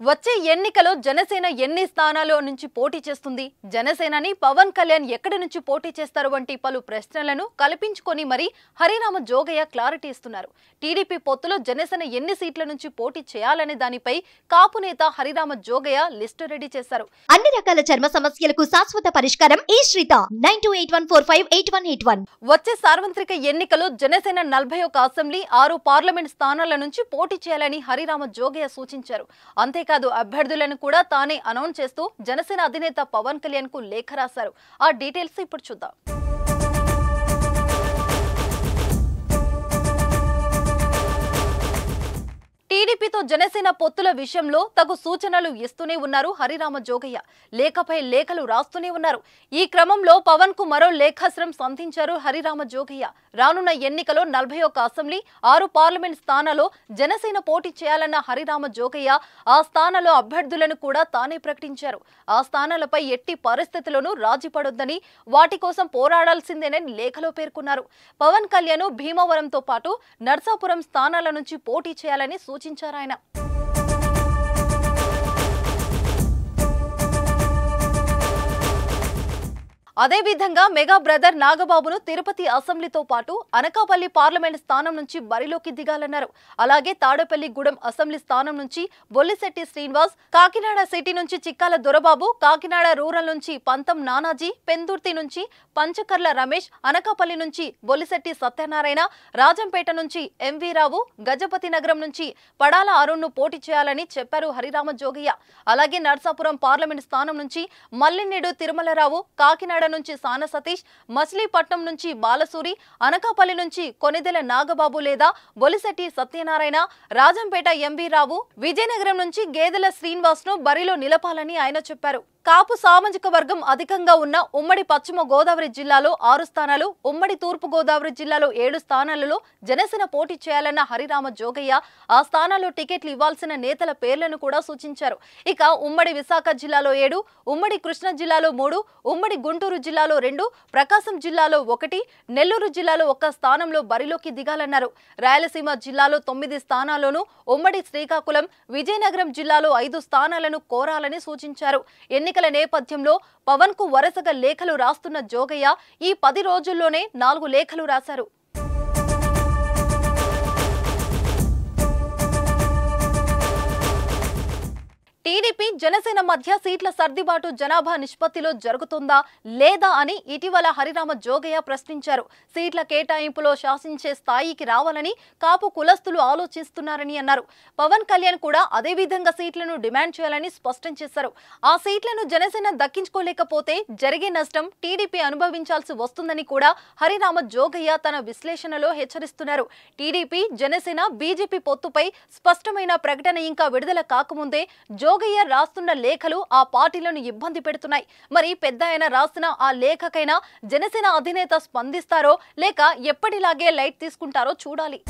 వచ్చే ఎన్నికలో జనసేన ఎన్ని స్థానాల్లో నుంచి పోటీ చేస్తుంది, జనసేనని పవన్ కళ్యాణ్ ఎక్కడి నుంచి పోటీ చేస్తారు వంటి పలు ప్రశ్నలను కల్పించుకొని మరి హరిరామ జోగయ్య క్లారిటీ ఇస్తున్నారు. టీడీపీ పొత్తులో జనసేన ఎన్ని సీట్ల నుంచి పోటీ చేయాలనే దానిపై కాపు నేత హరిరామ జోగయ్య లిస్టు రెడీ చేశారు. అన్ని రకాల చర్మ సమస్యలకు శాశ్వత పరిష్కారం ఈ శ్రీత 9281458181. వచ్చే సార్వత్రిక ఎన్నికలో జనసేన 41 అసెంబ్లీ 6 పార్లమెంట్ స్థానాల నుంచి పోటీ చేయాలని హరిరామ జోగయ్య సూచించారు. అంతేకాదు అభ్యర్థులను కూడా తానే అనౌన్స్ చేస్తూ జనసేన అధినేత పవన్ కళ్యాణ్ కు లేఖ రాశారు. ఆ డీటెయిల్స్ ఇప్పుడు చూద్దాం. టీడీపీతో జనసేన పొత్తుల విషయంలో తగు సూచనలు ఇస్తూనే ఉన్నారు హరిరామ జోగయ్య. లేఖపై లేఖలు రాస్తూనే ఉన్నారు. ఈ క్రమంలో పవన్ కు మరో లేఖాస్త్రం సంధించారు హరిరామ జోగయ్య. రానున్న ఎన్నికలో 41 అసెంబ్లీ 6 పార్లమెంట్ స్థానాల్లో జనసేన పోటీ చేయాలన్న హరిరామ జోగయ్య ఆ స్థానాల్లో అభ్యర్థులను కూడా తానే ప్రకటించారు. ఆ స్థానాలపై ఎట్టి పరిస్థితుల్లోనూ రాజీ పడొద్దని, వాటి కోసం పోరాడాల్సిందేనని లేఖలో పేర్కొన్నారు. పవన్ కళ్యాణ్ భీమవరంతో పాటు నర్సాపురం స్థానాల నుంచి పోటీ చేయాలని సూచించారు ఆయన. అదేవిధంగా మెగా బ్రదర్ నాగబాబును తిరుపతి అసెంబ్లీతో పాటు అనకాపల్లి పార్లమెంట్ స్థానం నుంచి బరిలోకి దిగాలన్నారు. అలాగే తాడేపల్లిగూడెం అసెంబ్లీ స్థానం నుంచి బొల్లిశెట్టి శ్రీనివాస్, కాకినాడ సిటీ నుంచి చిక్కాల దొరబాబు, కాకినాడ రూరల్ నుంచి పంతం నానాజీ, పెందుర్తి నుంచి పంచకర్ల రమేష్, అనకాపల్లి నుంచి బొల్లిశెట్టి సత్యనారాయణ, రాజంపేట నుంచి ఎంవి రావు, గజపతి నగరం నుంచి పడాల అరుణ్ను పోటీ చేయాలని చెప్పారు హరిరామ జోగయ్య. అలాగే నర్సాపురం పార్లమెంట్ స్థానం నుంచి మల్లినేడు తిరుమలరావు, కాకినాడ నుంచి సాన సతీష్, మచిలీపట్నం నుంచి బాలసూరి, అనకాపల్లి నుంచి కొనిదెల నాగబాబు లేదా బొలిశెట్టి సత్యనారాయణ, రాజంపేట ఎంవి రావు, విజయనగరం నుంచి గేదెల శ్రీనివాస్ ను బరిలో నిలపాలని ఆయన చెప్పారు. కాపు సామాజిక వర్గం అధికంగా ఉన్న ఉమ్మడి పశ్చిమ గోదావరి జిల్లాలో 6 స్థానాలు, ఉమ్మడి తూర్పు గోదావరి జిల్లాలో 7 స్థానాలలో జనసేన పోటీ చేయాలన్న హరిరామ జోగయ్య ఆ స్థానాల్లో టికెట్లు ఇవ్వాల్సిన నేతల పేర్లను కూడా సూచించారు. ఇక ఉమ్మడి విశాఖ జిల్లాలో 7, ఉమ్మడి కృష్ణా జిల్లాలో 3, ఉమ్మడి గుంటూరు జిల్లాలో 2, ప్రకాశం జిల్లాలో 1, నెల్లూరు జిల్లాలో 1 స్థానంలో బరిలోకి దిగాలన్నారు. రాయలసీమ జిల్లాలో 9 స్థానాల్లోనూ, ఉమ్మడి శ్రీకాకుళం, విజయనగరం జిల్లాలో 5 స్థానాలను కోరాలని సూచించారు. ఎన్నికల నేపథ్యంలో పవన్ కు వరుసగా లేఖలు రాస్తున్న జోగయ్య ఈ 10 రోజుల్లోనే 4 లేఖలు రాశారు. టీడీపీ జనసేన మధ్య సీట్ల సర్దిబాటు జనాభా నిష్పత్తిలో జరుగుతుందా లేదా అని ఇటీవల హరిరామ జోగయ్య ప్రశ్నించారు. సీట్ల కేటాయింపులో శాసించే స్థాయికి రావాలని కాపు కులస్తులు ఆలోచిస్తున్నారని అన్నారు. పవన్ కళ్యాణ్ కూడా అదే విధంగా సీట్లను డిమాండ్ చేయాలని స్పష్టం చేశారు. ఆ సీట్లను జనసేన దక్కించుకోలేకపోతే జరిగే నష్టం టీడీపీ అనుభవించాల్సి వస్తుందని కూడా హరిరామ జోగయ్య తన విశ్లేషణలో హెచ్చరిస్తున్నారు. టీడీపీ జనసేన బీజేపీ పొత్తుపై స్పష్టమైన ప్రకటన ఇంకా విడుదల కాకముందే జోగయ్య రాస్తున్న లేఖలు ఆ పార్టీలను ఇబ్బంది పెడుతున్నాయి. మరి పెద్ద ఆయన రాసిన ఆ లేఖకైనా జనసేన అధినేత స్పందిస్తారో లేక ఎప్పటిలాగే లైట్ తీసుకుంటారో చూడాలి.